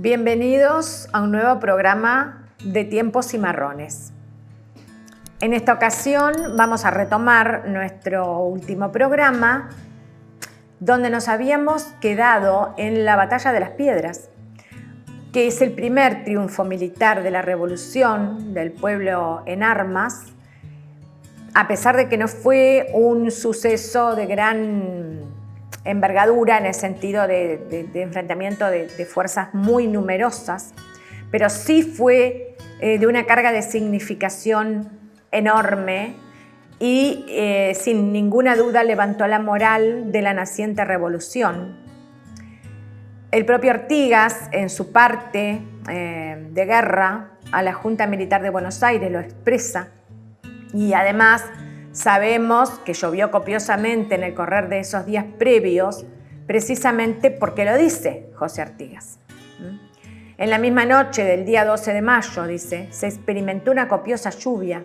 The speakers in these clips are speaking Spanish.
Bienvenidos a un nuevo programa de Tiempos Cimarrones. En esta ocasión vamos a retomar nuestro último programa donde nos habíamos quedado en la Batalla de las Piedras, que es el primer triunfo militar de la revolución del pueblo en armas, a pesar de que no fue un suceso de gran envergadura en el sentido de enfrentamiento de fuerzas muy numerosas, pero sí fue de una carga de significación enorme y sin ninguna duda levantó la moral de la naciente revolución. El propio Artigas, en su parte de guerra a la Junta Militar de Buenos Aires, lo expresa, y además sabemos que llovió copiosamente en el correr de esos días previos, precisamente porque lo dice José Artigas. En la misma noche del día 12 de mayo, dice, se experimentó una copiosa lluvia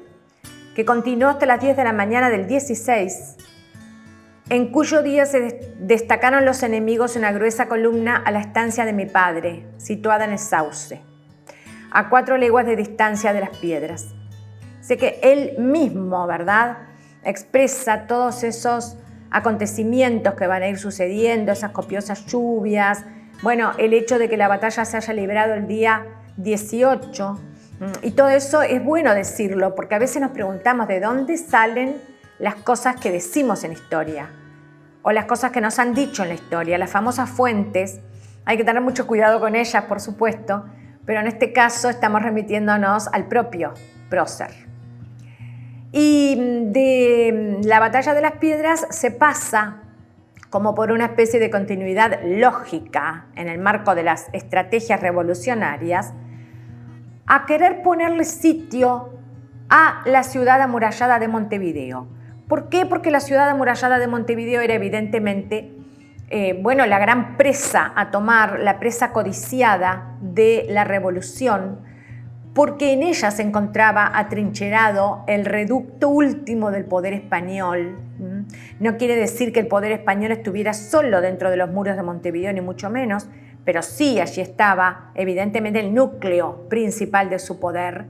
que continuó hasta las 10 de la mañana del 16, en cuyo día se destacaron los enemigos en una gruesa columna a la estancia de mi padre, situada en el Sauce, a 4 leguas de distancia de las Piedras. Sé que él mismo, ¿verdad?, expresa todos esos acontecimientos que van a ir sucediendo, esas copiosas lluvias, bueno, el hecho de que la batalla se haya librado el día 18, y todo eso es bueno decirlo, porque a veces nos preguntamos de dónde salen las cosas que decimos en historia, o las cosas que nos han dicho en la historia, las famosas fuentes. Hay que tener mucho cuidado con ellas, por supuesto, pero en este caso estamos remitiéndonos al propio prócer. Y de la Batalla de las Piedras se pasa, como por una especie de continuidad lógica en el marco de las estrategias revolucionarias, a querer ponerle sitio a la ciudad amurallada de Montevideo. ¿Por qué? Porque la ciudad amurallada de Montevideo era evidentemente la gran presa a tomar, la presa codiciada de la revolución, porque en ella se encontraba atrincherado el reducto último del poder español. No quiere decir que el poder español estuviera solo dentro de los muros de Montevideo, ni mucho menos, pero sí allí estaba evidentemente el núcleo principal de su poder,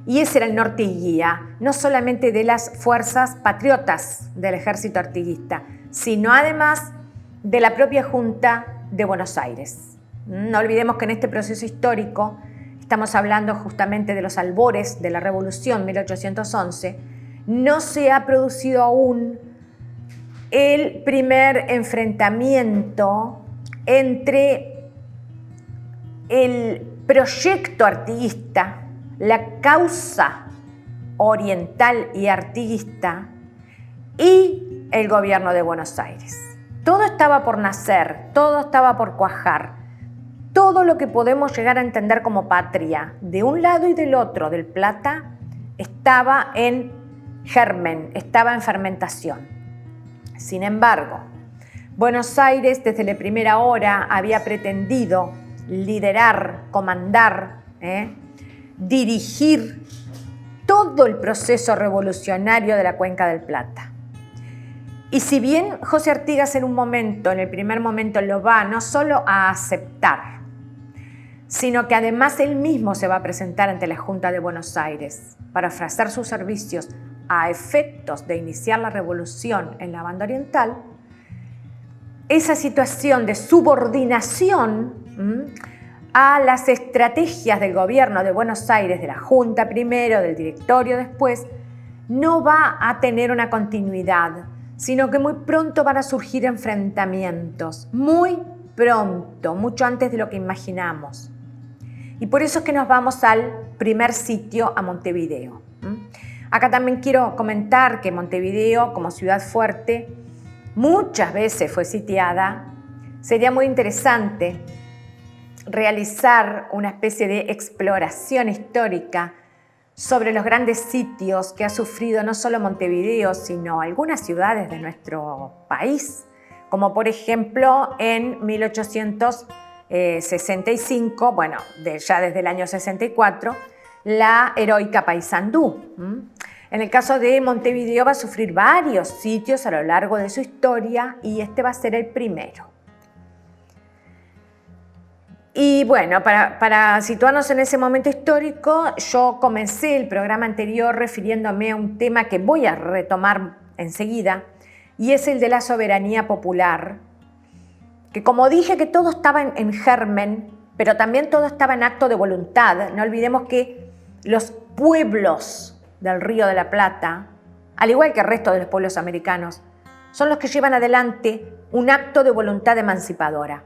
y ese era el norte y guía, no solamente de las fuerzas patriotas del ejército artiguista, sino además de la propia Junta de Buenos Aires. No olvidemos que en este proceso histórico estamos hablando justamente de los albores de la Revolución 1811, no se ha producido aún el primer enfrentamiento entre el proyecto artiguista, la causa oriental y artiguista y el gobierno de Buenos Aires. Todo estaba por nacer, todo estaba por cuajar. Todo lo que podemos llegar a entender como patria, de un lado y del otro del Plata, estaba en germen, estaba en fermentación. Sin embargo, Buenos Aires desde la primera hora había pretendido liderar, comandar, dirigir todo el proceso revolucionario de la Cuenca del Plata. Y si bien José Artigas en el primer momento lo va no solo a aceptar, sino que además él mismo se va a presentar ante la Junta de Buenos Aires para ofrecer sus servicios a efectos de iniciar la revolución en la banda oriental, esa situación de subordinación a las estrategias del gobierno de Buenos Aires, de la Junta primero, del directorio después, no va a tener una continuidad, sino que muy pronto van a surgir enfrentamientos, muy pronto, mucho antes de lo que imaginamos. Y por eso es que nos vamos al primer sitio, a Montevideo. Acá también quiero comentar que Montevideo, como ciudad fuerte, muchas veces fue sitiada. Sería muy interesante realizar una especie de exploración histórica sobre los grandes sitios que ha sufrido no solo Montevideo, sino algunas ciudades de nuestro país, como por ejemplo en 1865, ya desde el año 64, la heroica Paysandú. En el caso de Montevideo va a sufrir varios sitios a lo largo de su historia y este va a ser el primero. Y bueno, para situarnos en ese momento histórico, yo comencé el programa anterior refiriéndome a un tema que voy a retomar enseguida, y es el de la soberanía popular, que como dije que todo estaba en germen, pero también todo estaba en acto de voluntad. No olvidemos que los pueblos del Río de la Plata, al igual que el resto de los pueblos americanos, son los que llevan adelante un acto de voluntad emancipadora.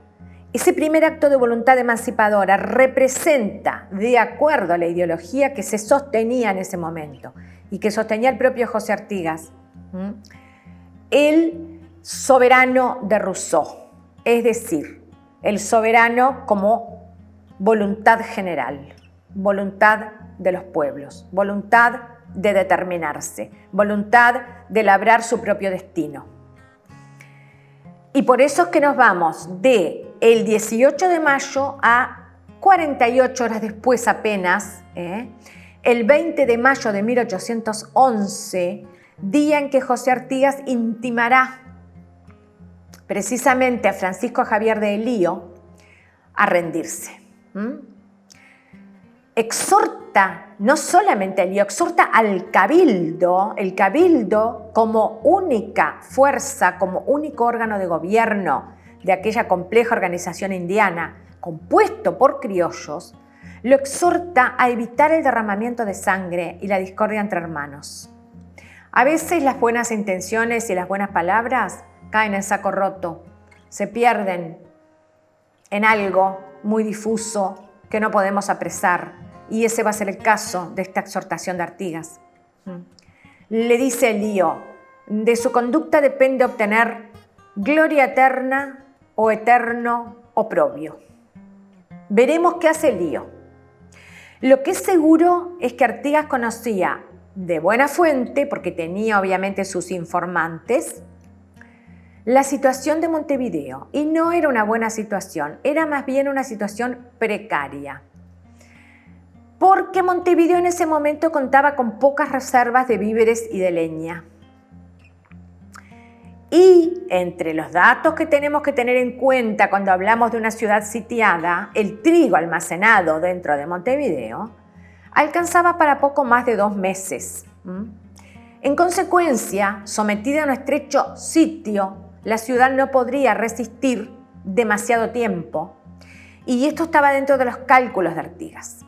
Ese primer acto de voluntad emancipadora representa, de acuerdo a la ideología que se sostenía en ese momento y que sostenía el propio José Artigas, el soberano de Rousseau, es decir, el soberano como voluntad general, voluntad de los pueblos, voluntad de determinarse, voluntad de labrar su propio destino. Y por eso es que nos vamos de el 18 de mayo a 48 horas después apenas, el 20 de mayo de 1811, día en que José Artigas intimará precisamente a Francisco Javier de Elío a rendirse. Exhorta, no solamente a Elío, exhorta al cabildo, el cabildo como única fuerza, como único órgano de gobierno de aquella compleja organización indiana, compuesto por criollos, lo exhorta a evitar el derramamiento de sangre y la discordia entre hermanos. A veces las buenas intenciones y las buenas palabras caen en saco roto, se pierden en algo muy difuso que no podemos apresar, y ese va a ser el caso de esta exhortación de Artigas. Le dice Elío, de su conducta depende obtener gloria eterna o eterno oprobio. Veremos qué hace Elío. Lo que es seguro es que Artigas conocía de buena fuente, porque tenía obviamente sus informantes, la situación de Montevideo, y no era una buena situación, era más bien una situación precaria. Porque Montevideo en ese momento contaba con pocas reservas de víveres y de leña. Y entre los datos que tenemos que tener en cuenta cuando hablamos de una ciudad sitiada, el trigo almacenado dentro de Montevideo alcanzaba para poco más de 2 meses. En consecuencia, sometida a un estrecho sitio, la ciudad no podría resistir demasiado tiempo, y esto estaba dentro de los cálculos de Artigas.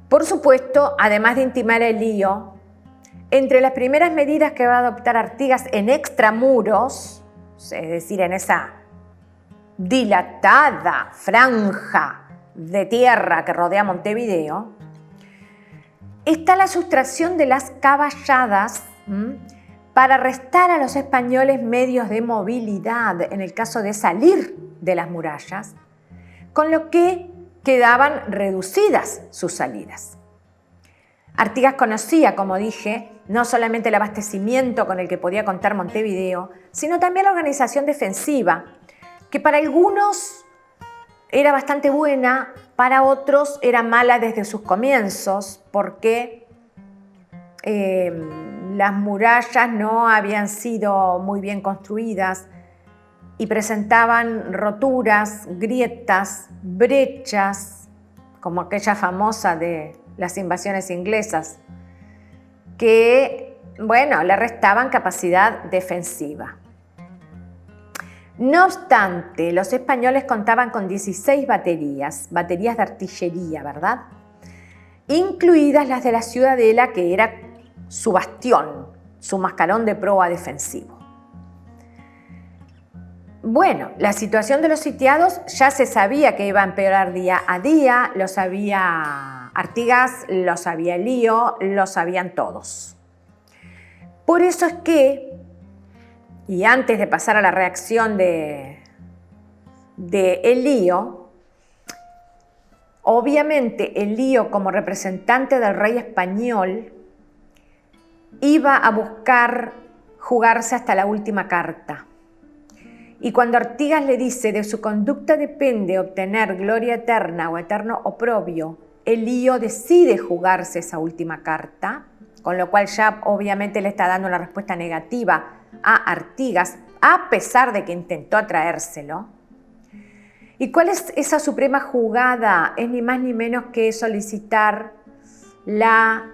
Por supuesto, además de intimar a Elío, entre las primeras medidas que va a adoptar Artigas en extramuros, es decir, en esa dilatada franja de tierra que rodea Montevideo, está la sustracción de las caballadas para restar a los españoles medios de movilidad en el caso de salir de las murallas, con lo que quedaban reducidas sus salidas. Artigas conocía, como dije, no solamente el abastecimiento con el que podía contar Montevideo, sino también la organización defensiva, que para algunos era bastante buena, para otros era mala desde sus comienzos, porque las murallas no habían sido muy bien construidas y presentaban roturas, grietas, brechas, como aquella famosa de las invasiones inglesas, que, bueno, le restaban capacidad defensiva. No obstante, los españoles contaban con 16 baterías de artillería, ¿verdad? Incluidas las de la Ciudadela, que era su bastión, su mascarón de proa defensivo. Bueno, la situación de los sitiados ya se sabía que iba a empeorar día a día, lo sabía Artigas, lo sabía Elío, lo sabían todos. Por eso es que, y antes de pasar a la reacción de Elío, obviamente Elío, como representante del rey español, iba a buscar jugarse hasta la última carta. Y cuando Artigas le dice de su conducta depende obtener gloria eterna o eterno oprobio, Elío decide jugarse esa última carta, con lo cual ya obviamente le está dando una respuesta negativa a Artigas, a pesar de que intentó atraérselo. ¿Y cuál es esa suprema jugada? Es ni más ni menos que solicitar la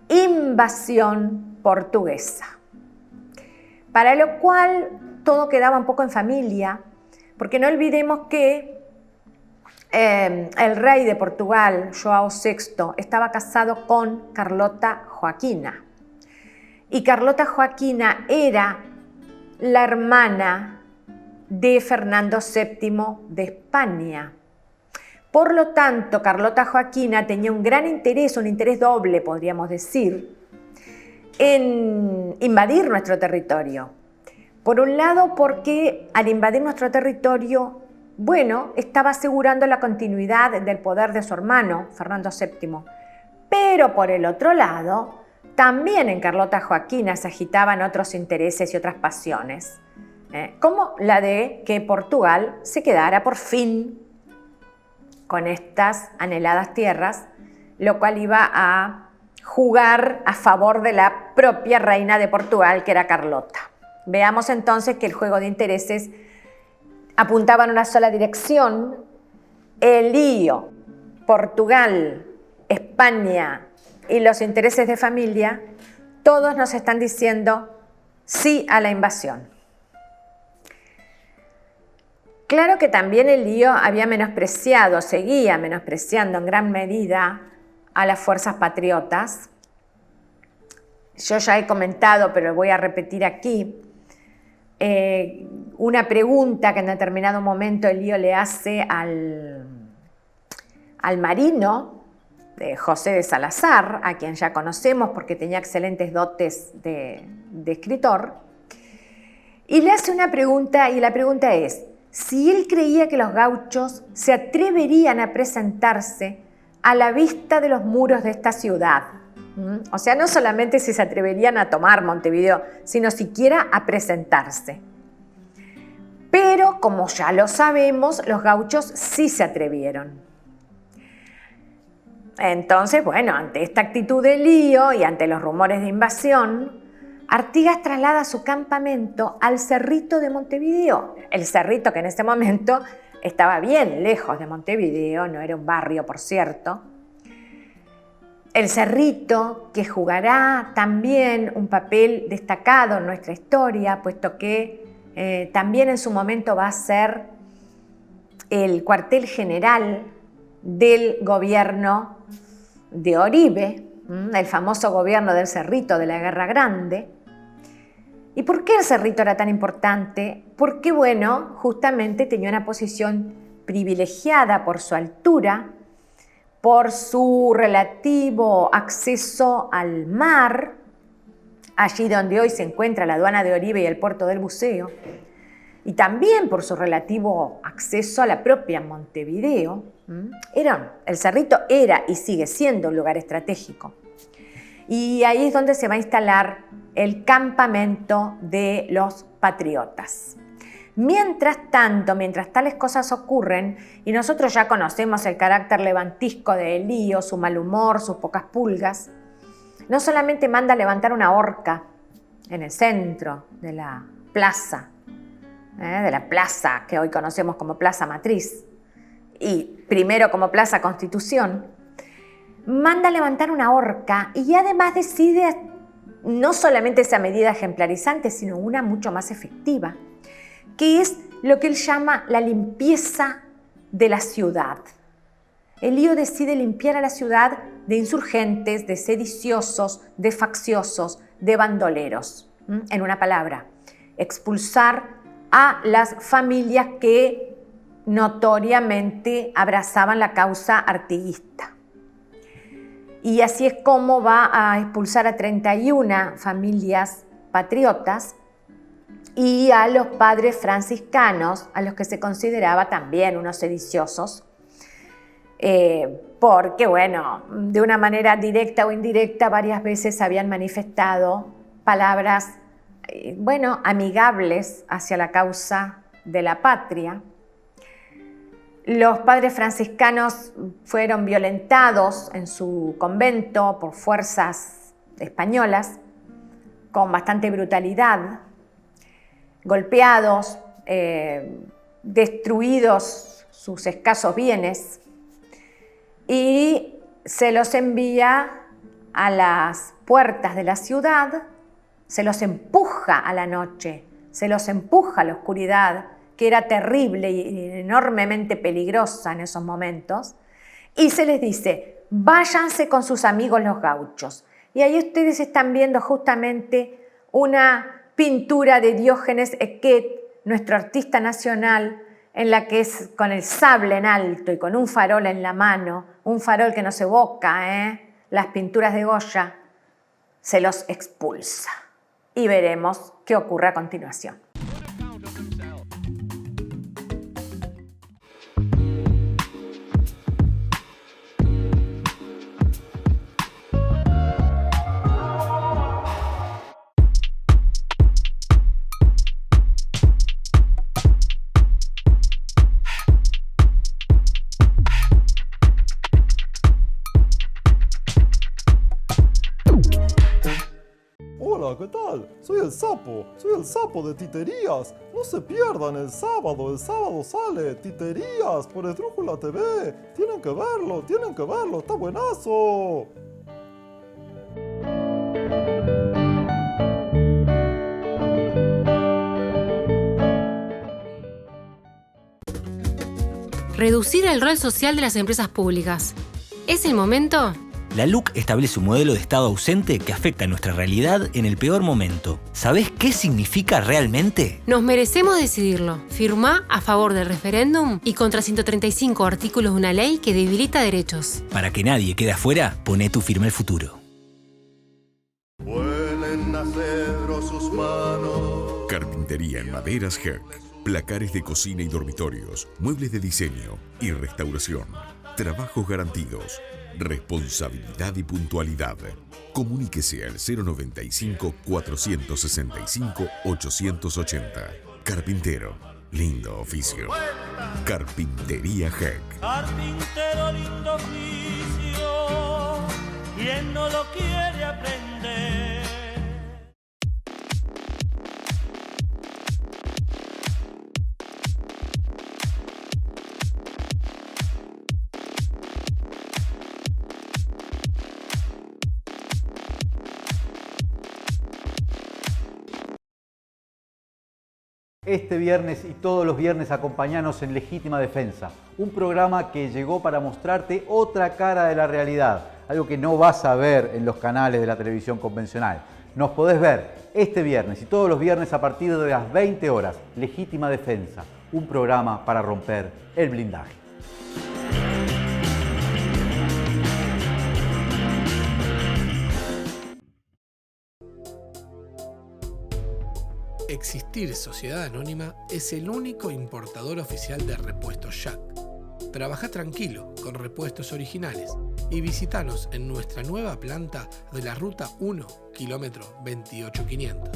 invasión portuguesa. Para lo cual todo quedaba un poco en familia, porque no olvidemos que el rey de Portugal, João VI, estaba casado con Carlota Joaquina. Y Carlota Joaquina era la hermana de Fernando VII de España. Por lo tanto, Carlota Joaquina tenía un gran interés, un interés doble, podríamos decir, en invadir nuestro territorio. Por un lado, porque al invadir nuestro territorio, bueno, estaba asegurando la continuidad del poder de su hermano, Fernando VII. Pero por el otro lado, también en Carlota Joaquina se agitaban otros intereses y otras pasiones, como la de que Portugal se quedara por fin con estas anheladas tierras, lo cual iba a jugar a favor de la propia reina de Portugal, que era Carlota. Veamos entonces que el juego de intereses apuntaba en una sola dirección. El lío, Portugal, España y los intereses de familia, todos nos están diciendo sí a la invasión. Claro que también el lío había menospreciado, seguía menospreciando en gran medida a las fuerzas patriotas. Yo ya he comentado, pero voy a repetir aquí, una pregunta que en determinado momento el lío le hace al marino José de Salazar, a quien ya conocemos porque tenía excelentes dotes de escritor, y le hace una pregunta, y la pregunta es si él creía que los gauchos se atreverían a presentarse a la vista de los muros de esta ciudad. O sea, no solamente si se atreverían a tomar Montevideo, sino siquiera a presentarse. Pero, como ya lo sabemos, los gauchos sí se atrevieron. Entonces, bueno, ante esta actitud de lío y ante los rumores de invasión, Artigas traslada su campamento al Cerrito de Montevideo. El Cerrito que en ese momento estaba bien lejos de Montevideo, no era un barrio, por cierto. El Cerrito, que jugará también un papel destacado en nuestra historia, puesto que también en su momento va a ser el cuartel general del gobierno de Oribe, el famoso gobierno del Cerrito de la Guerra Grande. ¿Y por qué el Cerrito era tan importante? Porque, bueno, justamente tenía una posición privilegiada por su altura, por su relativo acceso al mar, allí donde hoy se encuentra la aduana de Oribe y el puerto del Buceo, y también por su relativo acceso a la propia Montevideo. El Cerrito era y sigue siendo un lugar estratégico. Y ahí es donde se va a instalar el campamento de los patriotas. Mientras tanto, mientras tales cosas ocurren, y nosotros ya conocemos el carácter levantisco de Elío, su mal humor, sus pocas pulgas, no solamente manda a levantar una horca en el centro de la plaza que hoy conocemos como Plaza Matriz, y primero como Plaza Constitución, manda a levantar una horca y además decide no solamente esa medida ejemplarizante, sino una mucho más efectiva, que es lo que él llama la limpieza de la ciudad. Elío decide limpiar a la ciudad de insurgentes, de sediciosos, de facciosos, de bandoleros. En una palabra, expulsar a las familias que notoriamente abrazaban la causa artiguista. Y así es como va a expulsar a 31 familias patriotas y a los padres franciscanos, a los que se consideraba también unos sediciosos, porque, bueno, de una manera directa o indirecta varias veces habían manifestado palabras, amigables hacia la causa de la patria. Los padres franciscanos fueron violentados en su convento por fuerzas españolas con bastante brutalidad, golpeados, destruidos sus escasos bienes y se los envía a las puertas de la ciudad, se los empuja a la noche, se los empuja a la oscuridad, que era terrible y enormemente peligrosa en esos momentos, y se les dice, váyanse con sus amigos los gauchos. Y ahí ustedes están viendo justamente una pintura de Diógenes Equet, nuestro artista nacional, en la que es con el sable en alto y con un farol en la mano, un farol que nos evoca las pinturas de Goya, se los expulsa. Y veremos qué ocurre a continuación. Hola, ¿qué tal? Soy el sapo de Titerías. No se pierdan el sábado sale Titerías por Esdrújula TV. Tienen que verlo, está buenazo. Reducir el rol social de las empresas públicas. ¿Es el momento? La LUC establece un modelo de Estado ausente que afecta a nuestra realidad en el peor momento. ¿Sabés qué significa realmente? Nos merecemos decidirlo. Firmá a favor del referéndum y contra 135 artículos de una ley que debilita derechos. Para que nadie quede afuera, poné tu firma al futuro. Huelen a cedro sus manos. Carpintería en maderas Herc. Placares de cocina y dormitorios. Muebles de diseño y restauración. Trabajos garantidos. Responsabilidad y puntualidad. Comuníquese al 095-465-880. Carpintero. Lindo oficio. Carpintería Herc. Carpintero, lindo oficio. ¿Quién no lo quiere aprender? Este viernes y todos los viernes acompañanos en Legítima Defensa, un programa que llegó para mostrarte otra cara de la realidad, algo que no vas a ver en los canales de la televisión convencional. Nos podés ver este viernes y todos los viernes a partir de las 20 horas. Legítima Defensa, un programa para romper el blindaje. Existir Sociedad Anónima es el único importador oficial de repuestos Jack. Trabaja tranquilo con repuestos originales y visítanos en nuestra nueva planta de la Ruta 1, kilómetro 28500.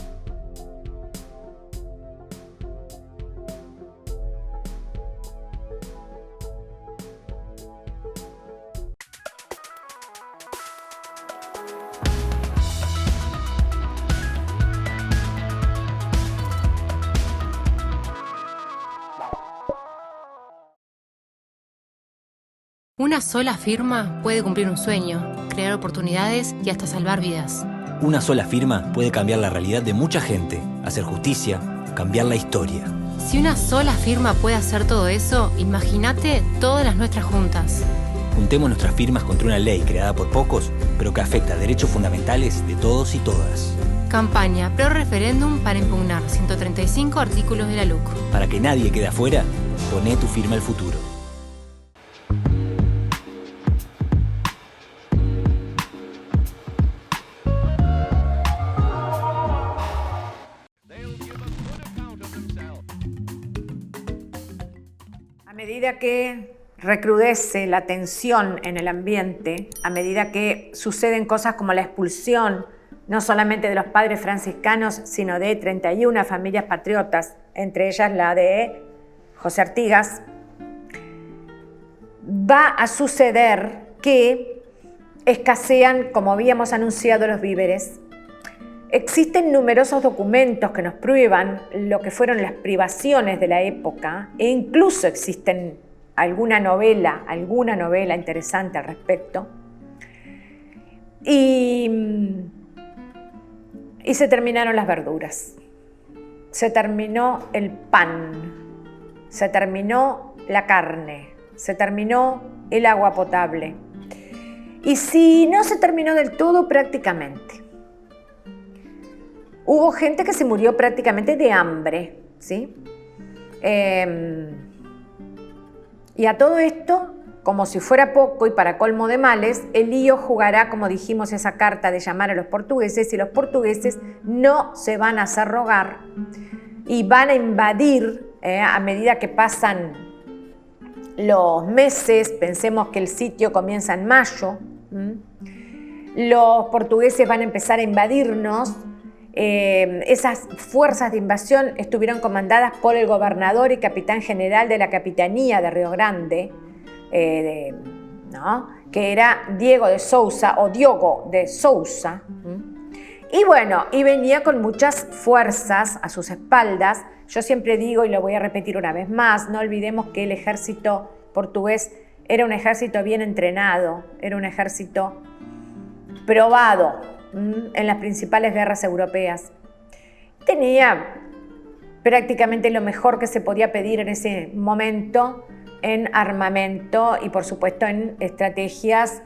Una sola firma puede cumplir un sueño, crear oportunidades y hasta salvar vidas. Una sola firma puede cambiar la realidad de mucha gente, hacer justicia, cambiar la historia. Si una sola firma puede hacer todo eso, imagínate todas las nuestras juntas. Juntemos nuestras firmas contra una ley creada por pocos, pero que afecta a derechos fundamentales de todos y todas. Campaña Pro Referéndum para impugnar 135 artículos de la LUC. Para que nadie quede afuera, poné tu firma al futuro. A medida que recrudece la tensión en el ambiente, a medida que suceden cosas como la expulsión, no solamente de los padres franciscanos, sino de 31 familias patriotas, entre ellas la de José Artigas, va a suceder que escasean, como habíamos anunciado, los víveres. Existen numerosos documentos que nos prueban lo que fueron las privaciones de la época e incluso existen alguna novela interesante al respecto. Y se terminaron las verduras, se terminó el pan, se terminó la carne, se terminó el agua potable. Y si no se terminó del todo, prácticamente. Hubo gente que se murió prácticamente de hambre, ¿sí? Y a todo esto, como si fuera poco y para colmo de males, el lío jugará, como dijimos, esa carta de llamar a los portugueses, y los portugueses no se van a hacer rogar y van a invadir a medida que pasan los meses. Pensemos que el sitio comienza en mayo. Los portugueses van a empezar a invadirnos. Esas fuerzas de invasión estuvieron comandadas por el gobernador y capitán general de la capitanía de Río Grande, ¿no? Que era Diogo de Sousa. Y bueno, y venía con muchas fuerzas a sus espaldas. Yo siempre digo, y lo voy a repetir una vez más, no olvidemos que el ejército portugués era un ejército bien entrenado, era un ejército probado en las principales guerras europeas. Tenía prácticamente lo mejor que se podía pedir en ese momento en armamento y, por supuesto, en estrategias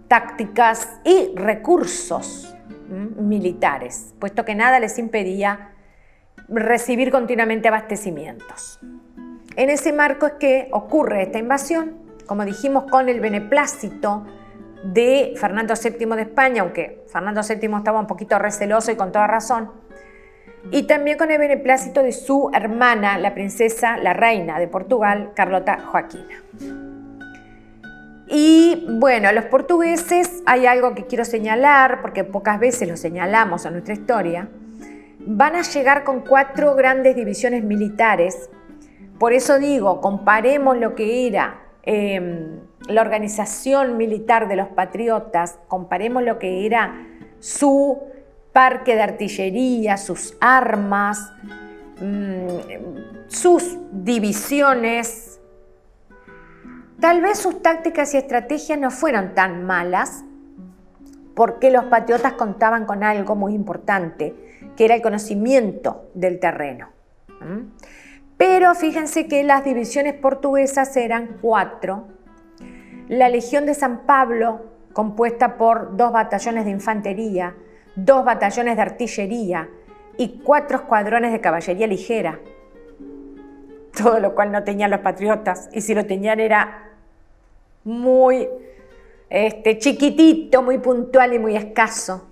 tácticas y recursos militares, puesto que nada les impedía recibir continuamente abastecimientos. En ese marco es que ocurre esta invasión, como dijimos, con el beneplácito de Fernando VII de España, aunque Fernando VII estaba un poquito receloso y con toda razón, y también con el beneplácito de su hermana, la princesa, la reina de Portugal, Carlota Joaquina. Y bueno, los portugueses, hay algo que quiero señalar, porque pocas veces lo señalamos en nuestra historia, van a llegar con 4 grandes divisiones militares. Por eso digo, comparemos lo que era la organización militar de los patriotas, comparemos lo que era su parque de artillería, sus armas, sus divisiones. Tal vez sus tácticas y estrategias no fueron tan malas, porque los patriotas contaban con algo muy importante, que era el conocimiento del terreno. Pero fíjense que las divisiones portuguesas eran 4. La Legión de San Pablo, compuesta por 2 batallones de infantería, 2 batallones de artillería y 4 escuadrones de caballería ligera. Todo lo cual no tenían los patriotas, y si lo tenían era muy chiquitito, muy puntual y muy escaso.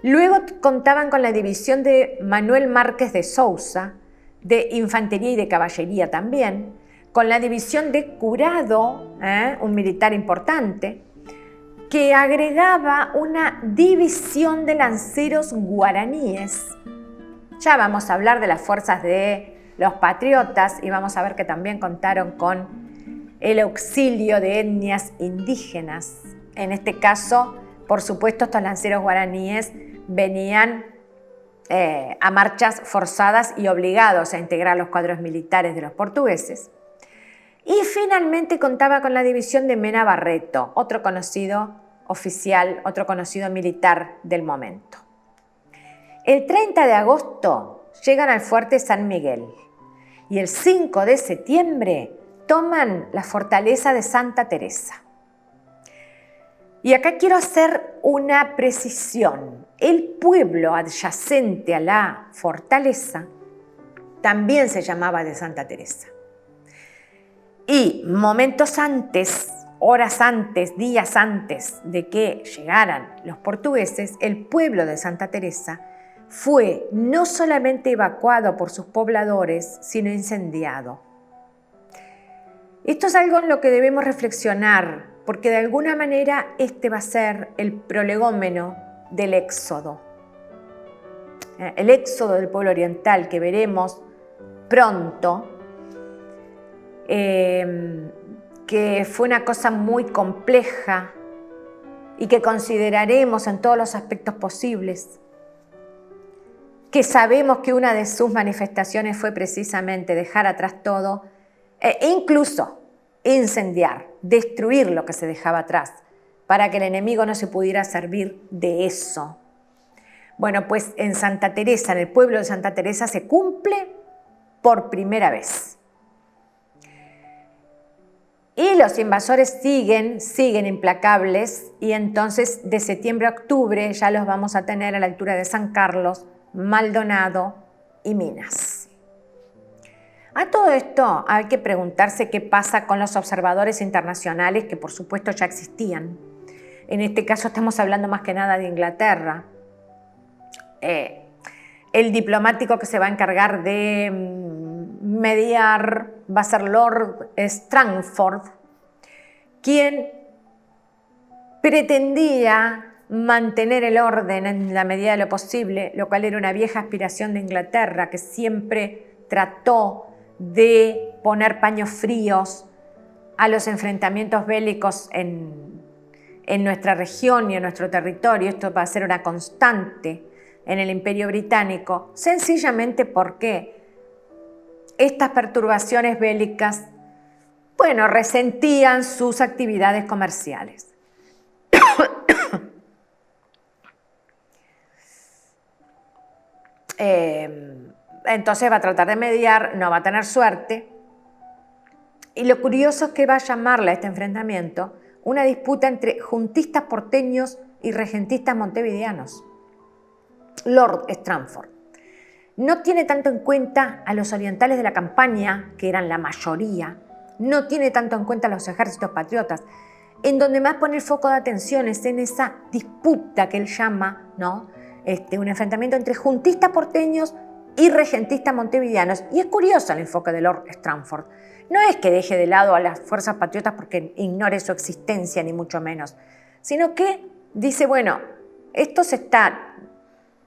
Luego contaban con la división de Manuel Márquez de Sousa, de infantería y de caballería también, con la división de Curado, un militar importante, que agregaba una división de lanceros guaraníes. Ya vamos a hablar de las fuerzas de los patriotas y vamos a ver que también contaron con el auxilio de etnias indígenas. En este caso, por supuesto, estos lanceros guaraníes venían a marchas forzadas y obligados a integrar los cuadros militares de los portugueses. Y finalmente contaba con la división de Mena Barreto, otro conocido oficial, otro conocido militar del momento. El 30 de agosto llegan al fuerte San Miguel y el 5 de septiembre toman la fortaleza de Santa Teresa. Y acá quiero hacer una precisión. El pueblo adyacente a la fortaleza también se llamaba de Santa Teresa. Y momentos antes, horas antes, días antes de que llegaran los portugueses, el pueblo de Santa Teresa fue no solamente evacuado por sus pobladores, sino incendiado. Esto es algo en lo que debemos reflexionar, porque de alguna manera este va a ser el prolegómeno del éxodo. El éxodo del pueblo oriental que veremos pronto, que fue una cosa muy compleja y que consideraremos en todos los aspectos posibles, que sabemos que una de sus manifestaciones fue precisamente dejar atrás todo e incluso incendiar, destruir lo que se dejaba atrás, para que el enemigo no se pudiera servir de eso. Bueno, pues en Santa Teresa, en el pueblo de Santa Teresa, se cumple por primera vez. Y los invasores siguen implacables, y entonces de septiembre a octubre ya los vamos a tener a la altura de San Carlos, Maldonado y Minas. A todo esto hay que preguntarse qué pasa con los observadores internacionales que por supuesto ya existían. En este caso estamos hablando más que nada de Inglaterra. El diplomático que se va a encargar de mediar va a ser Lord Strangford, quien pretendía mantener el orden en la medida de lo posible, lo cual era una vieja aspiración de Inglaterra, que siempre trató de poner paños fríos a los enfrentamientos bélicos en nuestra región y en nuestro territorio. Esto va a ser una constante en el Imperio Británico, sencillamente porque estas perturbaciones bélicas, bueno, resentían sus actividades comerciales. Entonces va a tratar de mediar, no va a tener suerte. Y lo curioso es que va a llamarle a este enfrentamiento una disputa entre juntistas porteños y regentistas montevideanos. Lord Strangford no tiene tanto en cuenta a los orientales de la campaña, que eran la mayoría, no tiene tanto en cuenta a los ejércitos patriotas. En donde más pone el foco de atención es en esa disputa que él llama, ¿no? Un enfrentamiento entre juntistas porteños y regentistas montevideanos. Y es curioso el enfoque de Lord Strangford. No es que deje de lado a las fuerzas patriotas porque ignore su existencia, ni mucho menos, sino que dice, bueno, esto se está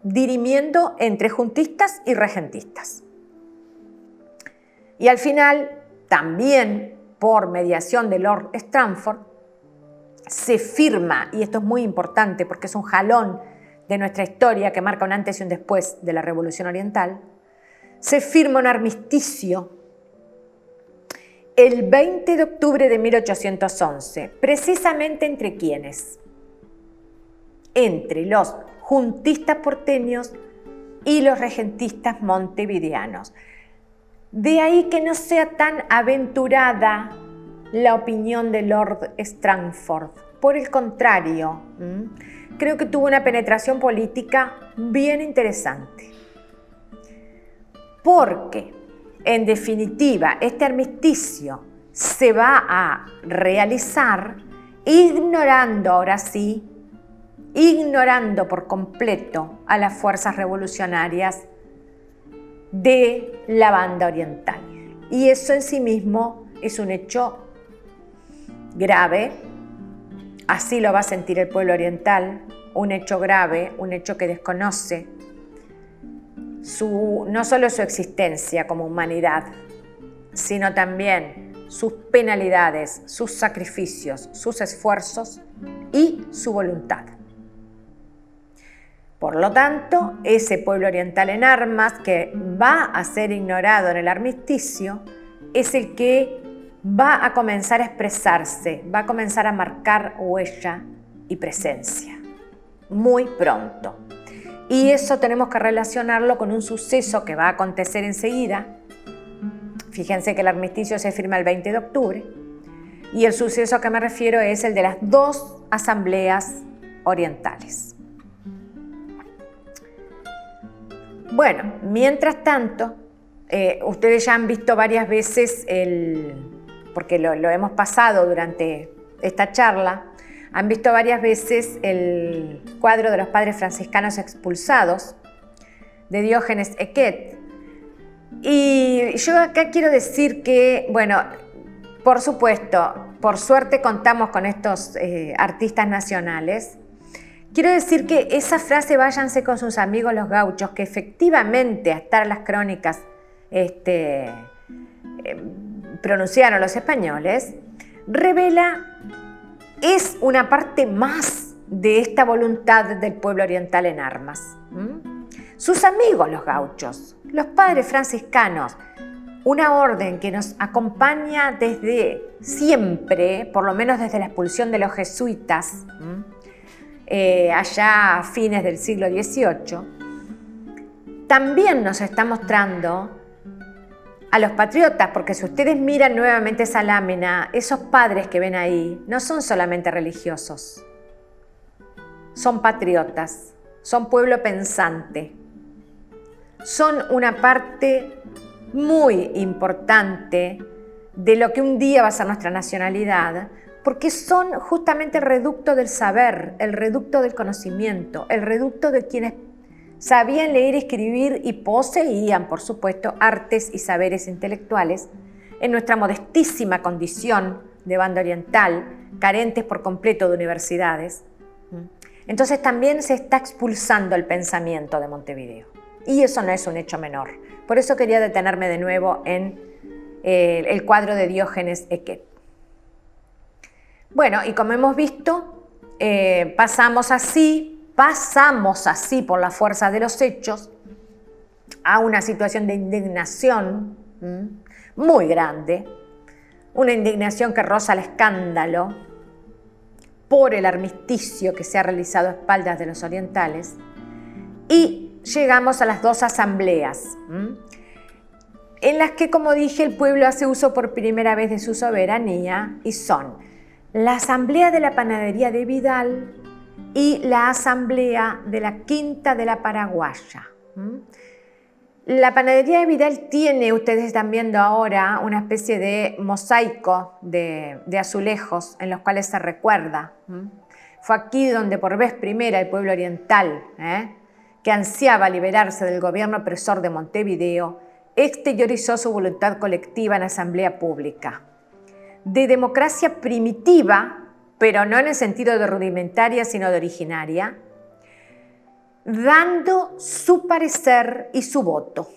dirimiendo entre juntistas y regentistas. Y al final, también por mediación de Lord Strangford, se firma, y esto es muy importante porque es un jalón de nuestra historia que marca un antes y un después de la Revolución Oriental, se firma un armisticio el 20 de octubre de 1811, precisamente ¿entre quiénes? Entre los juntistas porteños y los regentistas montevideanos. De ahí que no sea tan aventurada la opinión de Lord Strangford. Por el contrario, creo que tuvo una penetración política bien interesante. Porque, en definitiva, este armisticio se va a realizar ignorando, ahora sí, ignorando por completo a las fuerzas revolucionarias de la banda oriental. Y eso en sí mismo es un hecho grave, así lo va a sentir el pueblo oriental, un hecho grave, un hecho que desconoce no solo su existencia como humanidad, sino también sus penalidades, sus sacrificios, sus esfuerzos y su voluntad. Por lo tanto, ese pueblo oriental en armas que va a ser ignorado en el armisticio es el que va a comenzar a expresarse, va a comenzar a marcar huella y presencia muy pronto. Y eso tenemos que relacionarlo con un suceso que va a acontecer enseguida. Fíjense que el armisticio se firma el 20 de octubre y el suceso a que me refiero es el de las dos asambleas orientales. Bueno, mientras tanto, ustedes ya han visto varias veces, porque lo hemos pasado durante esta charla, han visto varias veces el cuadro de los padres franciscanos expulsados de Diógenes Ecket. Y yo acá quiero decir que, bueno, por supuesto, por suerte contamos con estos artistas nacionales. Quiero decir que esa frase, váyanse con sus amigos los gauchos, que efectivamente hasta las crónicas pronunciaron los españoles, revela, es una parte más de esta voluntad del pueblo oriental en armas. Sus amigos los gauchos, los padres franciscanos, una orden que nos acompaña desde siempre, por lo menos desde la expulsión de los jesuitas, allá a fines del siglo XVIII, también nos está mostrando a los patriotas, porque si ustedes miran nuevamente esa lámina, esos padres que ven ahí no son solamente religiosos, son patriotas, son pueblo pensante, son una parte muy importante de lo que un día va a ser nuestra nacionalidad, porque son justamente el reducto del saber, el reducto del conocimiento, el reducto de quienes sabían leer y escribir y poseían, por supuesto, artes y saberes intelectuales en nuestra modestísima condición de banda oriental, carentes por completo de universidades. Entonces también se está expulsando el pensamiento de Montevideo. Y eso no es un hecho menor. Por eso quería detenerme de nuevo en el cuadro de Diógenes Equet. Bueno, y como hemos visto, pasamos así por la fuerza de los hechos a una situación de indignación muy grande, una indignación que roza el escándalo por el armisticio que se ha realizado a espaldas de los orientales, y llegamos a las dos asambleas, en las que, como dije, el pueblo hace uso por primera vez de su soberanía, y son la asamblea de la panadería de Vidal y la asamblea de la Quinta de la Paraguaya. La panadería de Vidal tiene, ustedes están viendo ahora, una especie de mosaico de azulejos en los cuales se recuerda. Fue aquí donde por vez primera el pueblo oriental, que ansiaba liberarse del gobierno opresor de Montevideo, exteriorizó su voluntad colectiva en asamblea pública. De democracia primitiva, pero no en el sentido de rudimentaria, sino de originaria, dando su parecer y su voto.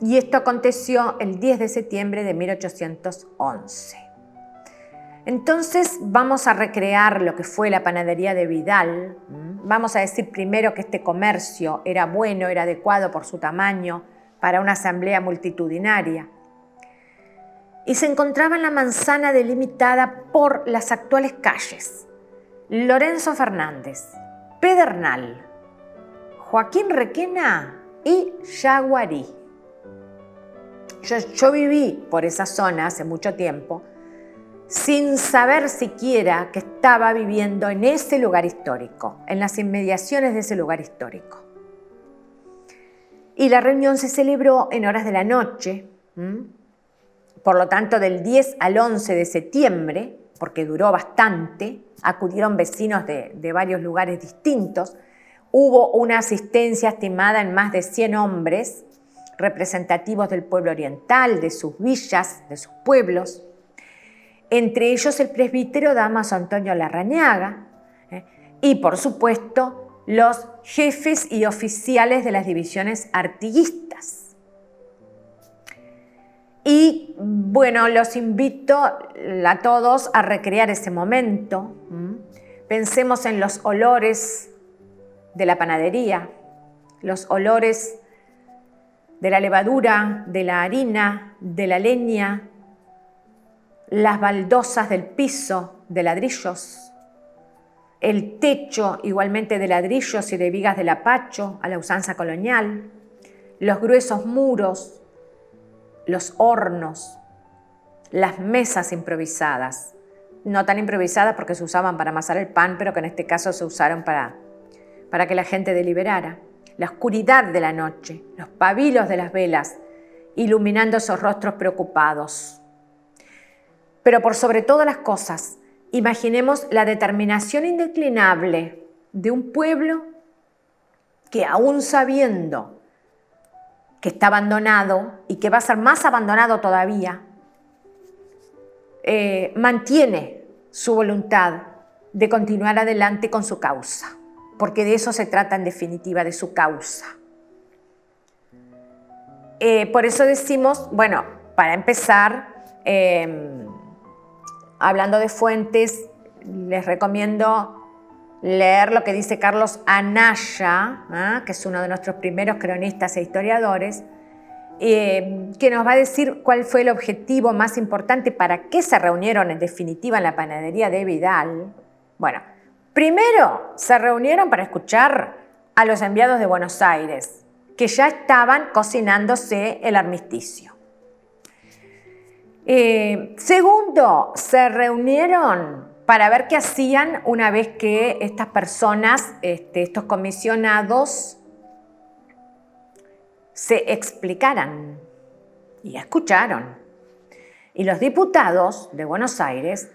Y esto aconteció el 10 de septiembre de 1811. Entonces vamos a recrear lo que fue la panadería de Vidal. Vamos a decir primero que este comercio era bueno, era adecuado por su tamaño para una asamblea multitudinaria. Y se encontraba en la manzana delimitada por las actuales calles Lorenzo Fernández, Pedernal, Joaquín Requena y Yaguarí. Yo viví por esa zona hace mucho tiempo sin saber siquiera que estaba viviendo en ese lugar histórico, en las inmediaciones de ese lugar histórico. Y la reunión se celebró en horas de la noche, por lo tanto del 10 al 11 de septiembre, porque duró bastante, acudieron vecinos de varios lugares distintos, hubo una asistencia estimada en más de 100 hombres, representativos del pueblo oriental, de sus villas, de sus pueblos, entre ellos el presbítero Damaso Antonio Larrañaga, y por supuesto los jefes y oficiales de las divisiones artiguistas. Y bueno, los invito a todos a recrear ese momento. Pensemos en los olores de la panadería, los olores de la levadura, de la harina, de la leña, las baldosas del piso de ladrillos, el techo igualmente de ladrillos y de vigas de lapacho a la usanza colonial, los gruesos muros, los hornos, las mesas improvisadas, no tan improvisadas porque se usaban para amasar el pan, pero que en este caso se usaron para que la gente deliberara, la oscuridad de la noche, los pabilos de las velas, iluminando esos rostros preocupados. Pero por sobre todas las cosas, imaginemos la determinación indeclinable de un pueblo que, aún sabiendo que está abandonado y que va a ser más abandonado todavía, mantiene su voluntad de continuar adelante con su causa, porque de eso se trata en definitiva, de su causa. Por eso decimos, bueno, para empezar, hablando de fuentes, les recomiendo leer lo que dice Carlos Anaya, que es uno de nuestros primeros cronistas e historiadores, que nos va a decir cuál fue el objetivo más importante, para qué se reunieron en definitiva en la panadería de Vidal. Bueno, primero se reunieron para escuchar a los enviados de Buenos Aires, que ya estaban cocinándose el armisticio. Segundo, se reunieron para ver qué hacían una vez que estas personas, estos comisionados, se explicaran. Y escucharon. Y los diputados de Buenos Aires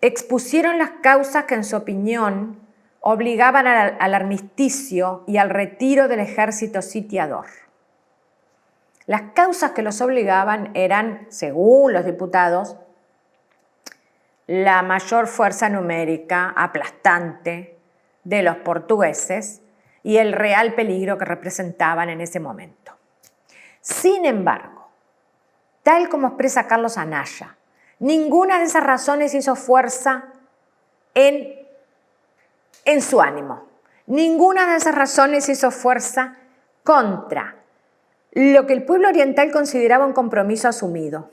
expusieron las causas que, en su opinión, obligaban al armisticio y al retiro del ejército sitiador. Las causas que los obligaban eran, según los diputados, la mayor fuerza numérica aplastante de los portugueses y el real peligro que representaban en ese momento. Sin embargo, tal como expresa Carlos Anaya, ninguna de esas razones hizo fuerza en su ánimo. Ninguna de esas razones hizo fuerza contra lo que el pueblo oriental consideraba un compromiso asumido.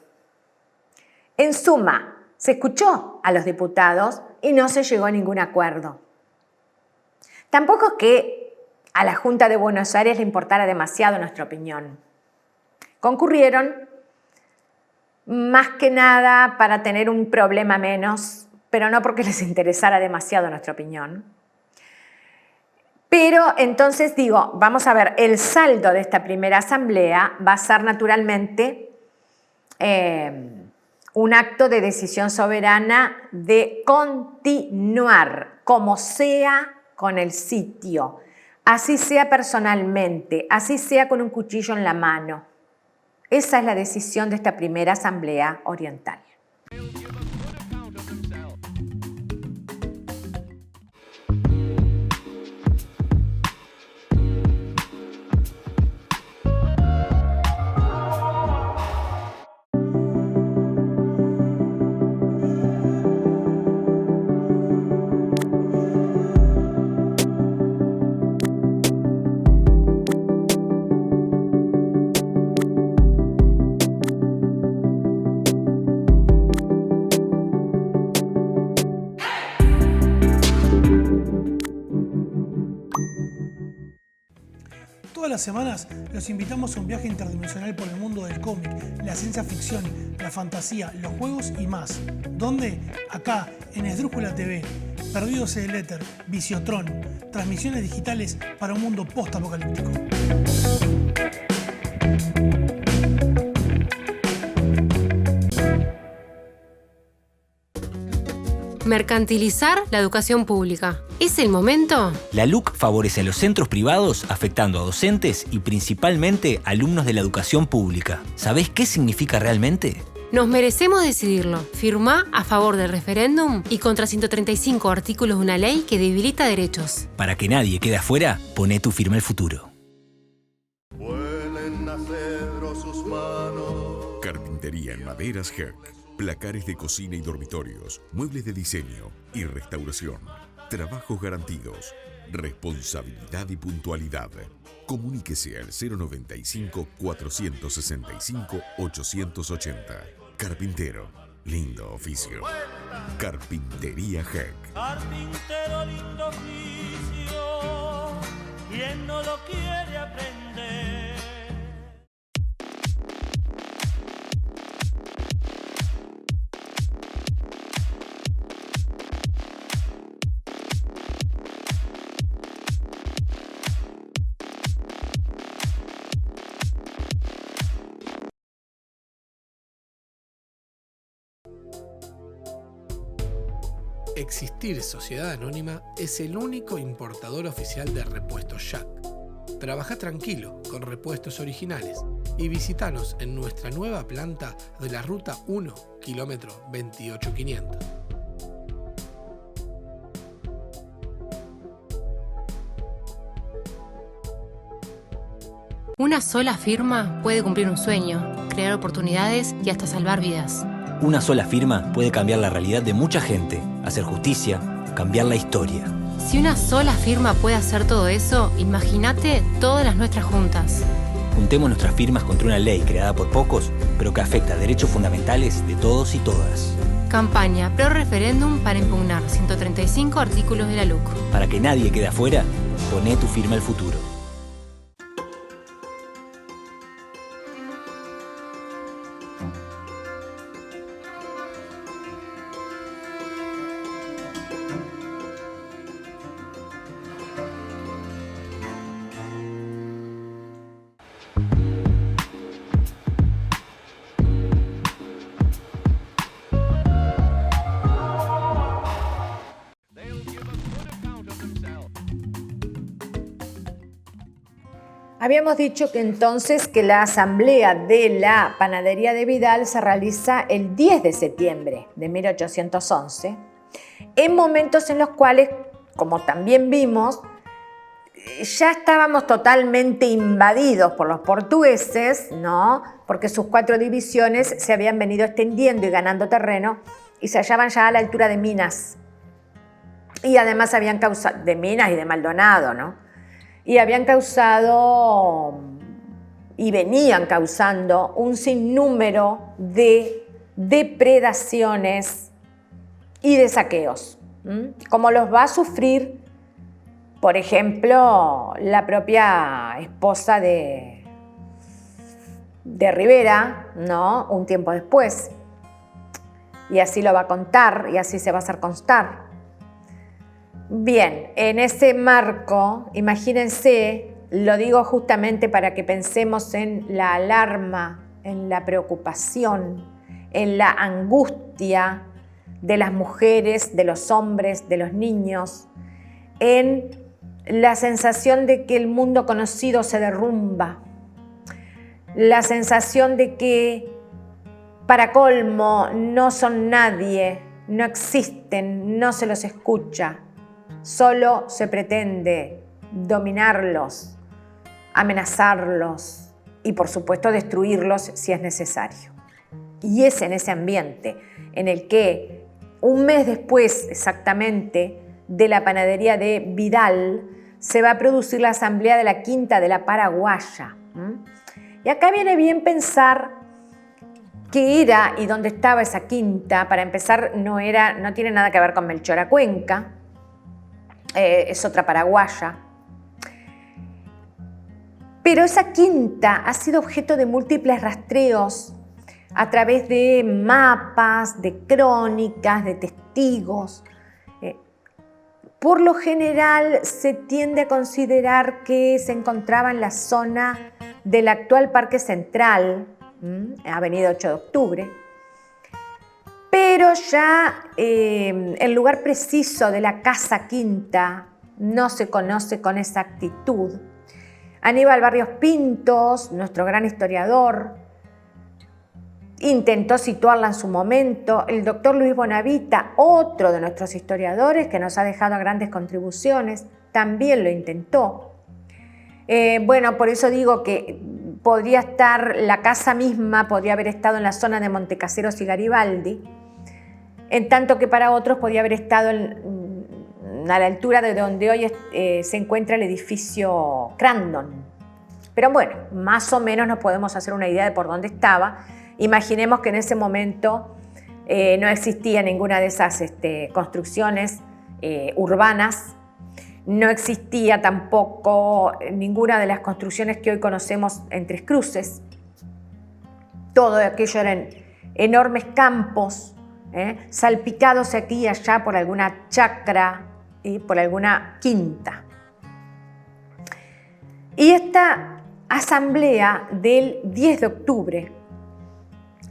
En suma, se escuchó a los diputados y no se llegó a ningún acuerdo. Tampoco es que a la Junta de Buenos Aires le importara demasiado nuestra opinión. Concurrieron más que nada para tener un problema menos, pero no porque les interesara demasiado nuestra opinión. Pero entonces digo, vamos a ver, el saldo de esta primera asamblea va a ser naturalmente un acto de decisión soberana de continuar, como sea, con el sitio, así sea personalmente, así sea con un cuchillo en la mano. Esa es la decisión de esta primera asamblea oriental. Todas las semanas los invitamos a un viaje interdimensional por el mundo del cómic, la ciencia ficción, la fantasía, los juegos y más. ¿Dónde? Acá, en Esdrújula TV, Perdidos en el Éter, Visiotron, transmisiones digitales para un mundo post-apocalíptico. Mercantilizar la educación pública. ¿Es el momento? La LUC favorece a los centros privados afectando a docentes y principalmente alumnos de la educación pública. ¿Sabés qué significa realmente? Nos merecemos decidirlo. Firmá a favor del referéndum y contra 135 artículos de una ley que debilita derechos. Para que nadie quede afuera, poné tu firma al futuro. Vuelen a cedro sus manos. Carpintería en maderas Herc. Placares de cocina y dormitorios, muebles de diseño y restauración. Trabajos garantidos, responsabilidad y puntualidad. Comuníquese al 095-465-880. Carpintero, lindo oficio. Carpintería Herc. Carpintero, lindo oficio, ¿quién no lo quiere aprender? Existir Sociedad Anónima es el único importador oficial de repuestos Jack. Trabaja tranquilo con repuestos originales y visítanos en nuestra nueva planta de la Ruta 1, kilómetro 28500. Una sola firma puede cumplir un sueño, crear oportunidades y hasta salvar vidas. Una sola firma puede cambiar la realidad de mucha gente, hacer justicia, cambiar la historia. Si una sola firma puede hacer todo eso, imagínate todas las nuestras juntas. juntemos nuestras firmas contra una ley creada por pocos, pero que afecta derechos fundamentales de todos y todas. Campaña Pro Referéndum para impugnar 135 artículos de la LUC. Para que nadie quede afuera, poné tu firma al futuro. Habíamos dicho que entonces que la asamblea de la panadería de Vidal se realiza el 10 de septiembre de 1811, en momentos en los cuales, como también vimos, ya estábamos totalmente invadidos por los portugueses, ¿no? Porque sus 4 divisiones se habían venido extendiendo y ganando terreno y se hallaban ya a la altura de Minas. Y además habían causado, de Minas y de Maldonado, ¿no? Y habían causado y venían causando un sinnúmero de depredaciones y de saqueos, como los va a sufrir, por ejemplo, la propia esposa de Rivera, ¿no? Un tiempo después. Y así lo va a contar y así se va a hacer constar. Bien, en ese marco, imagínense, lo digo justamente para que pensemos en la alarma, en la preocupación, en la angustia de las mujeres, de los hombres, de los niños, en la sensación de que el mundo conocido se derrumba, la sensación de que, para colmo, no son nadie, no existen, no se los escucha. Solo se pretende dominarlos, amenazarlos y, por supuesto, destruirlos si es necesario. Y es en ese ambiente en el que, un mes después exactamente de la panadería de Vidal, se va a producir la asamblea de la Quinta de la Paraguaya. Y acá viene bien pensar qué era y dónde estaba esa quinta. Para empezar, no tiene nada que ver con Melchora Cuenca. Es otra paraguaya. Pero esa quinta ha sido objeto de múltiples rastreos a través de mapas, de crónicas, de testigos. Por lo general se tiende a considerar que se encontraba en la zona del actual Parque Central, Avenida 8 de Octubre. Pero ya el lugar preciso de la Casa Quinta no se conoce con exactitud. Aníbal Barrios Pintos, nuestro gran historiador, intentó situarla en su momento. El doctor Luis Bonavita, otro de nuestros historiadores que nos ha dejado grandes contribuciones, también lo intentó. Bueno, por eso digo que podría estar, la casa misma podría haber estado en la zona de Montecaseros y Garibaldi, en tanto que para otros podría haber estado a la altura de donde hoy se encuentra el edificio Crandon. Pero bueno, más o menos nos podemos hacer una idea de por dónde estaba. Imaginemos que en ese momento no existía ninguna de esas construcciones urbanas, no existía tampoco ninguna de las construcciones que hoy conocemos en Tres Cruces. Todo aquello eran enormes campos, salpicados aquí y allá por alguna chacra y por alguna quinta. Y esta asamblea del 10 de octubre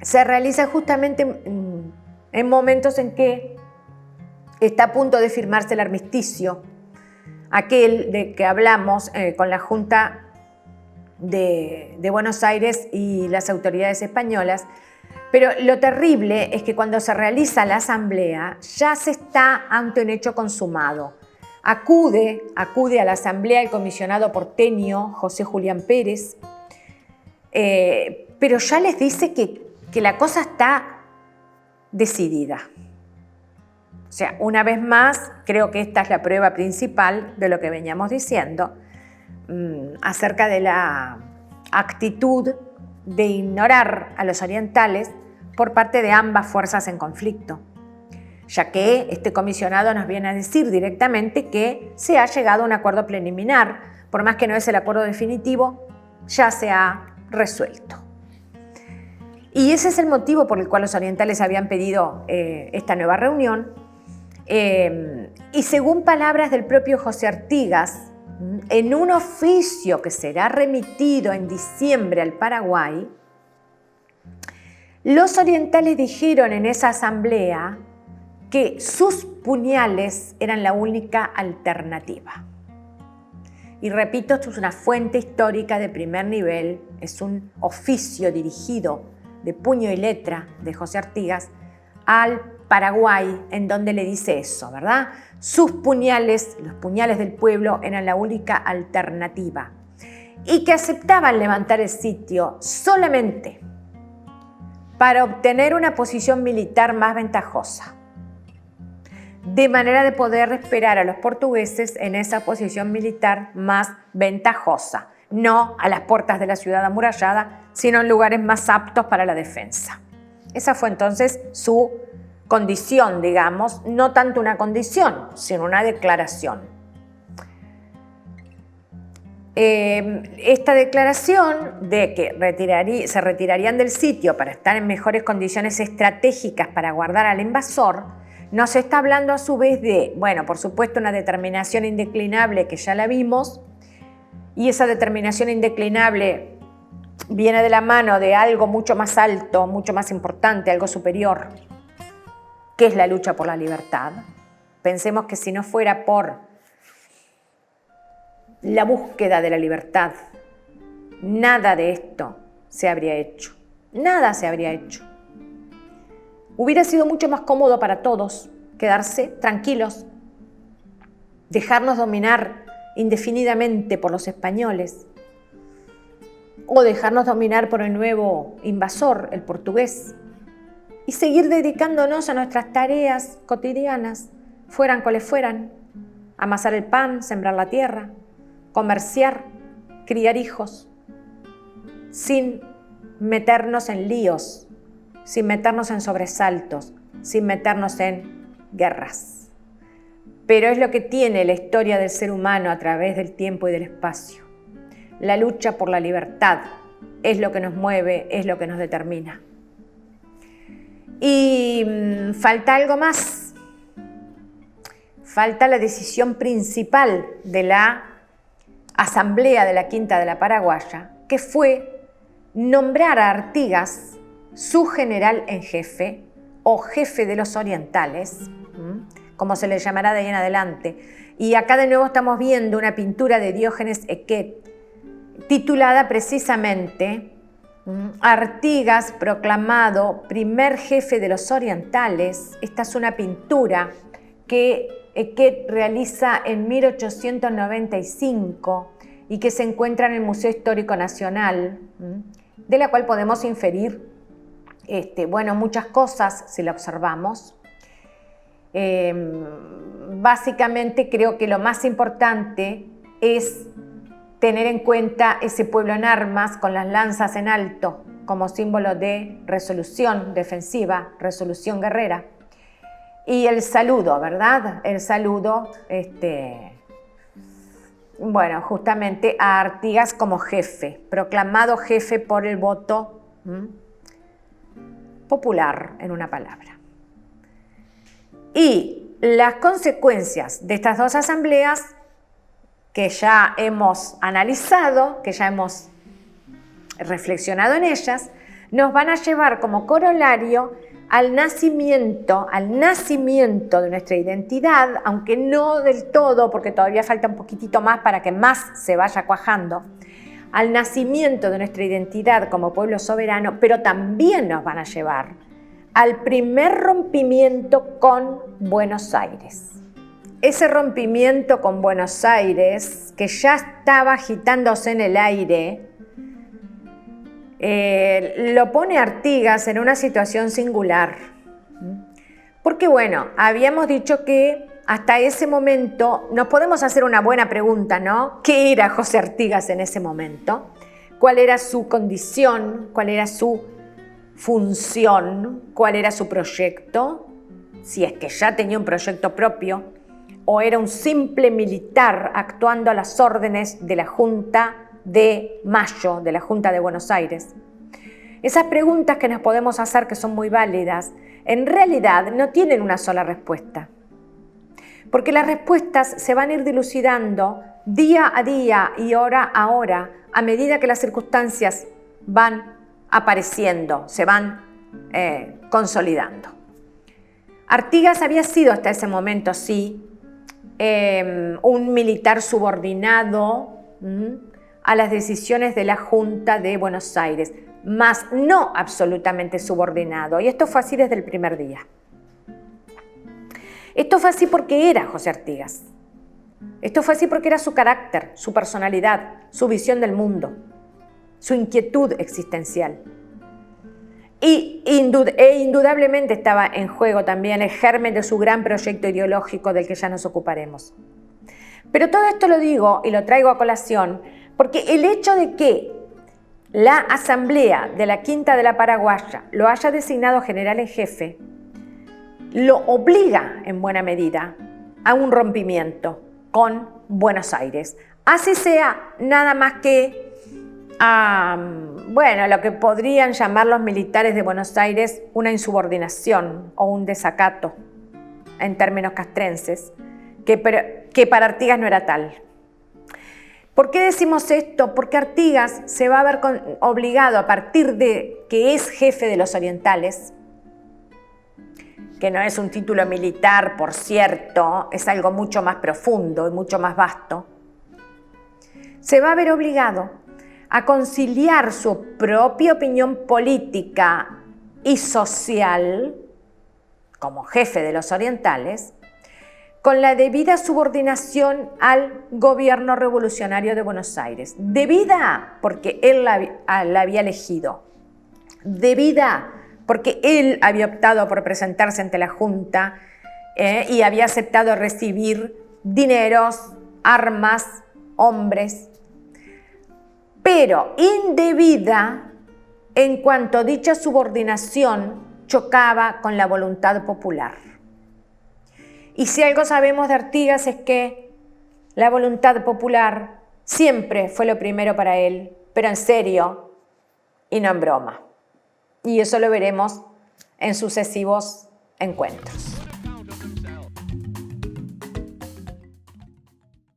se realiza justamente en momentos en que está a punto de firmarse el armisticio, aquel de que hablamos con la Junta de Buenos Aires y las autoridades españolas. Pero lo terrible es que cuando se realiza la asamblea ya se está ante un hecho consumado. Acude a la asamblea el comisionado porteño José Julián Pérez, pero ya les dice que la cosa está decidida. O sea, una vez más, creo que esta es la prueba principal de lo que veníamos diciendo acerca de la actitud de ignorar a los orientales por parte de ambas fuerzas en conflicto, ya que este comisionado nos viene a decir directamente que se ha llegado a un acuerdo preliminar, por más que no es el acuerdo definitivo, ya se ha resuelto. Y ese es el motivo por el cual los orientales habían pedido esta nueva reunión. Y según palabras del propio José Artigas, en un oficio que será remitido en diciembre al Paraguay, los orientales dijeron en esa asamblea que sus puñales eran la única alternativa. Y repito, esto es una fuente histórica de primer nivel, es un oficio dirigido de puño y letra de José Artigas al Paraguay, en donde le dice eso, ¿verdad? Sus puñales, los puñales del pueblo, eran la única alternativa. Y que aceptaban levantar el sitio solamente para obtener una posición militar más ventajosa, de manera de poder esperar a los portugueses en esa posición militar más ventajosa, no a las puertas de la ciudad amurallada, sino en lugares más aptos para la defensa. Esa fue entonces su condición, digamos, no tanto una condición, sino una declaración. Esta declaración de que se retirarían del sitio para estar en mejores condiciones estratégicas para guardar al invasor, nos está hablando a su vez de, bueno, por supuesto, una determinación indeclinable que ya la vimos, y esa determinación indeclinable viene de la mano de algo mucho más alto, mucho más importante, algo superior, que es la lucha por la libertad. Pensemos que si no fuera por la búsqueda de la libertad, nada de esto se habría hecho. Nada se habría hecho. Hubiera sido mucho más cómodo para todos quedarse tranquilos, dejarnos dominar indefinidamente por los españoles o dejarnos dominar por el nuevo invasor, el portugués, y seguir dedicándonos a nuestras tareas cotidianas, fueran cuales fueran: amasar el pan, sembrar la tierra, comerciar, criar hijos, sin meternos en líos, sin meternos en sobresaltos, sin meternos en guerras. Pero es lo que tiene la historia del ser humano a través del tiempo y del espacio. La lucha por la libertad es lo que nos mueve, es lo que nos determina. Y falta algo más. Falta la decisión principal de la Asamblea de la Quinta de la Paraguaya, que fue nombrar a Artigas su general en jefe o jefe de los orientales, como se le llamará de ahí en adelante. Y acá de nuevo estamos viendo una pintura de Diógenes Equet, titulada precisamente Artigas proclamado primer jefe de los orientales. Esta es una pintura que Equet realiza en 1895 y que se encuentra en el Museo Histórico Nacional, de la cual podemos inferir muchas cosas si la observamos. Básicamente creo que lo más importante es tener en cuenta ese pueblo en armas con las lanzas en alto como símbolo de resolución defensiva, resolución guerrera. Y el saludo, ¿verdad? El saludo, justamente a Artigas como jefe, proclamado jefe por el voto popular, en una palabra. Y las consecuencias de estas dos asambleas que ya hemos analizado, que ya hemos reflexionado en ellas, nos van a llevar como corolario al nacimiento de nuestra identidad, aunque no del todo, porque todavía falta un poquitito más para que más se vaya cuajando, al nacimiento de nuestra identidad como pueblo soberano, pero también nos van a llevar al primer rompimiento con Buenos Aires. Ese rompimiento con Buenos Aires, que ya estaba agitándose en el aire, lo pone Artigas en una situación singular. Porque habíamos dicho que hasta ese momento nos podemos hacer una buena pregunta, ¿no? ¿Qué era José Artigas en ese momento? cuál era su condición, cuál era su función, cuál era su proyecto, si es que ya tenía un proyecto propio, o era un simple militar actuando a las órdenes de la Junta de Mayo, de la Junta de Buenos Aires. Esas preguntas que nos podemos hacer, que son muy válidas, en realidad no tienen una sola respuesta. Porque las respuestas se van a ir dilucidando día a día y hora a hora a medida que las circunstancias van apareciendo, se van consolidando. Artigas había sido hasta ese momento, sí, un militar subordinado a las decisiones de la Junta de Buenos Aires, mas no absolutamente subordinado. Y esto fue así desde el primer día. Esto fue así porque era José Artigas. Esto fue así porque era su carácter, su personalidad, su visión del mundo, su inquietud existencial. E indudablemente estaba en juego también el germen de su gran proyecto ideológico del que ya nos ocuparemos. Pero todo esto lo digo y lo traigo a colación porque el hecho de que la Asamblea de la Quinta de la Paraguaya lo haya designado general en jefe lo obliga en buena medida a un rompimiento con Buenos Aires. Así sea nada más que lo que podrían llamar los militares de Buenos Aires una insubordinación o un desacato en términos castrenses, que para Artigas no era tal. ¿Por qué decimos esto? Porque Artigas se va a ver obligado, a partir de que es jefe de los orientales, que no es un título militar, por cierto, es algo mucho más profundo y mucho más vasto, se va a ver obligado a conciliar su propia opinión política y social, como jefe de los orientales, con la debida subordinación al gobierno revolucionario de Buenos Aires. Debida porque él la había elegido. Debida porque él había optado por presentarse ante la Junta y había aceptado recibir dineros, armas, hombres. Pero indebida en cuanto dicha subordinación chocaba con la voluntad popular. Y si algo sabemos de Artigas es que la voluntad popular siempre fue lo primero para él, pero en serio y no en broma. Y eso lo veremos en sucesivos encuentros.